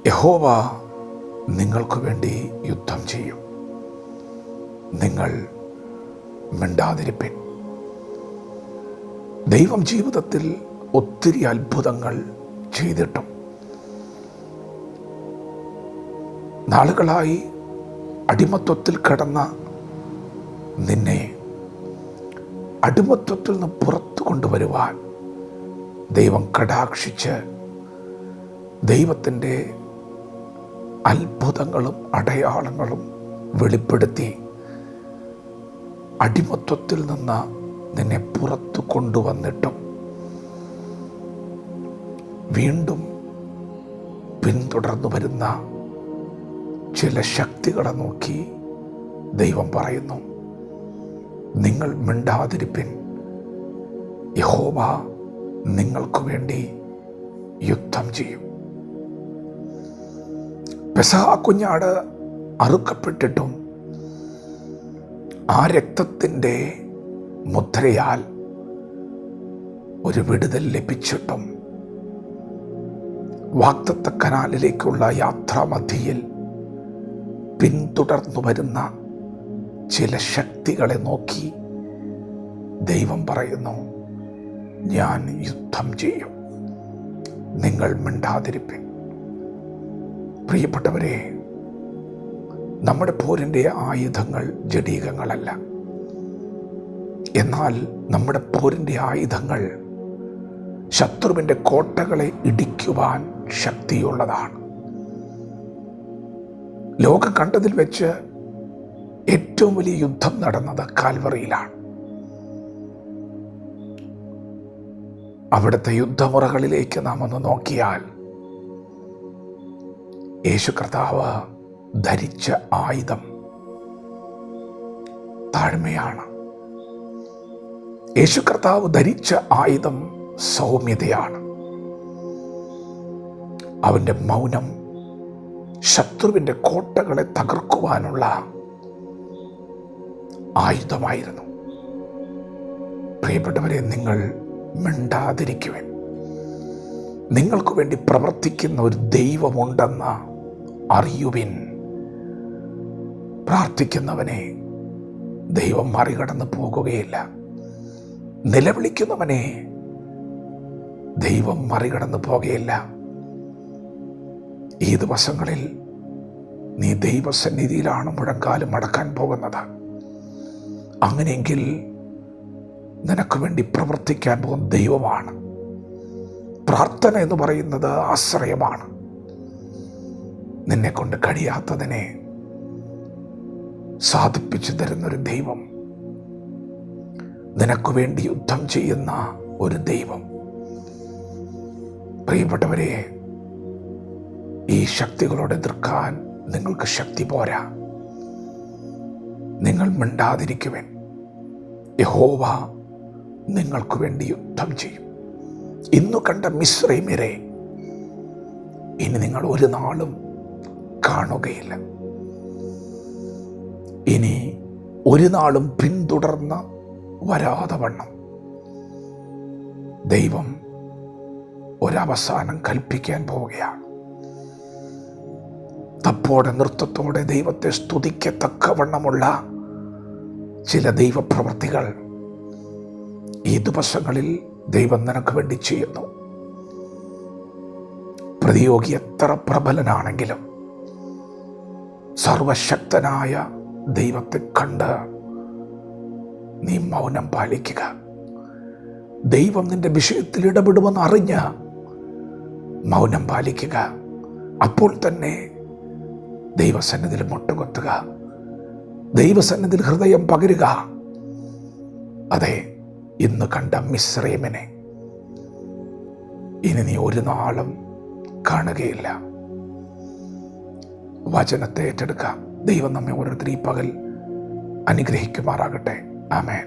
യഹോവ നിങ്ങൾക്ക് വേണ്ടി യുദ്ധം ചെയ്യും. നിങ്ങൾ മിണ്ടാതിരിപ്പിൻ. ദൈവം ജീവിതത്തിൽ ഒത്തിരി അത്ഭുതങ്ങൾ ചെയ്തിട്ടും നാളുകളായി അടിമത്വത്തിൽ കിടന്ന നിന്നെ അടിമത്വത്തിൽ നിന്ന് പുറത്തു കൊണ്ടുവരുവാൻ ദൈവം കടാക്ഷിച്ച് ദൈവത്തിൻ്റെ അത്ഭുതങ്ങളും അടയാളങ്ങളും വെളിപ്പെടുത്തി അടിമത്വത്തിൽ നിന്ന് നിന്നെ പുറത്തു കൊണ്ടുവന്നിട്ടും വീണ്ടും പിന്തുടർന്നു വരുന്ന ചില ശക്തികളെ നോക്കി ദൈവം പറയുന്നു, നിങ്ങൾ മിണ്ടാതിരിപ്പിൻ. യഹോവ നിങ്ങൾക്ക് വേണ്ടി യുദ്ധം ചെയ്യും. പെസഹ കുഞ്ഞാട് അറുക്കപ്പെട്ടിട്ടും ആ രക്തത്തിൻ്റെ മുദ്രയാൽ ഒരു വിടുതൽ ലഭിച്ചിട്ടും വാഗ്ദത്ത കനാലിലേക്കുള്ള യാത്രാമധ്യയിൽ പിന്തുടർന്നു വരുന്ന ചില ശക്തികളെ നോക്കി ദൈവം പറയുന്നു, ഞാൻ യുദ്ധം ചെയ്യും, നിങ്ങൾ മിണ്ടാതിരിപ്പിൻ. പ്രിയപ്പെട്ടവരെ, നമ്മുടെ പോരിൻ്റെ ആയുധങ്ങൾ ജഡീകങ്ങളല്ല. എന്നാൽ നമ്മുടെ പോരിൻ്റെ ആയുധങ്ങൾ ശത്രുവിൻ്റെ കോട്ടകളെ ഇടിക്കുവാൻ ശക്തിയുള്ളതാണ്. ലോകം കണ്ടതിൽ വെച്ച് ഏറ്റവും വലിയ യുദ്ധം നടന്നത് കാൽവറിയിലാണ്. അവിടുത്തെ യുദ്ധമുറകളിലേക്ക് നാം ഒന്ന് നോക്കിയാൽ യേശു കർത്താവ് ധരിച്ച ആയുധം താഴ്മയാണ്. യേശു കർത്താവ് ധരിച്ച ആയുധം സൗമ്യതയാണ്. അവൻ്റെ മൗനം ശത്രുവിൻ്റെ കോട്ടകളെ തകർക്കുവാനുള്ള ആയുധമായിരുന്നു. പ്രിയപ്പെട്ടവരെ, നിങ്ങൾ മിണ്ടാതിരിക്കുവിൻ. നിങ്ങൾക്ക് വേണ്ടി പ്രവർത്തിക്കുന്ന ഒരു ദൈവമുണ്ടെന്ന് അറിയുവിൻ. പ്രാർത്ഥിക്കുന്നവനെ ദൈവം മറികടന്ന് പോകുകയില്ല. നിലവിളിക്കുന്നവനെ ദൈവം മറികടന്ന് പോകുകയില്ല. ഈ ദിവസങ്ങളിൽ നീ ദൈവസന്നിധിയിലാണ് മുഴങ്കാലും മടക്കാൻ പോകുന്നത്. അങ്ങനെയെങ്കിൽ നിനക്ക് വേണ്ടി പ്രവർത്തിക്കാൻ പോകുന്ന ദൈവമാണ്. പ്രാർത്ഥന എന്ന് പറയുന്നത് ആശ്രയമാണ്. നിന്നെ കൊണ്ട് കഴിയാത്തതിനെ സാധിപ്പിച്ചു തരുന്നൊരു ദൈവം, നിനക്ക് വേണ്ടി യുദ്ധം ചെയ്യുന്ന ഒരു ദൈവം. പ്രിയപ്പെട്ടവരെ, ഈ ശക്തികളോട് എതിർക്കാൻ നിങ്ങൾക്ക് ശക്തി പോരാ. നിങ്ങൾ മിണ്ടാതിരിക്കുവിൻ. യഹോവ നിങ്ങൾക്ക് വേണ്ടി യുദ്ധം ചെയ്യും. ഇന്നു കണ്ട മിസ്രൈമ്യരെ ഇനി നിങ്ങൾ ഒരു നാളും കാണുകയില്ല. ഇനി ഒരു നാളും പിന്തുടർന്ന് വരാതെ വണ്ണം ദൈവം ഒരവസാനം കൽപ്പിക്കാൻ പോവുകയാണ്. തപ്പോടെ നൃത്തത്തോടെ ദൈവത്തെ സ്തുതിക്കത്തക്കവണ്ണമുള്ള ചില ദൈവപ്രവൃത്തികൾ ഈ ദിവസങ്ങളിൽ ദൈവം നിനക്ക് വേണ്ടി ചെയ്യുന്നു. പ്രതിയോഗി എത്ര പ്രബലനാണെങ്കിലും സർവശക്തനായ ദൈവത്തെ കണ്ട് നീ മൗനം പാലിക്കുക. ദൈവം നിന്റെ വിഷയത്തിൽ ഇടപെടുമെന്ന് അറിഞ്ഞ് മൗനം പാലിക്കുക. അപ്പോൾ തന്നെ ദൈവസന്നിധിയിൽ മുട്ടുകൊത്തുക, ദൈവസന്നിധിയിൽ ഹൃദയം പകരുക. അതെ, ഇന്ന് കണ്ട മിസ്രൈമിനെ ഇനി നീ ഒരു നാളും കാണുകയില്ല. വചനത്തെ ഏറ്റെടുക്കുക. ദൈവം നമ്മെ ഓരോരുത്തരും ഈ പകൽ അനുഗ്രഹിക്കുമാറാകട്ടെ. ആമേൻ.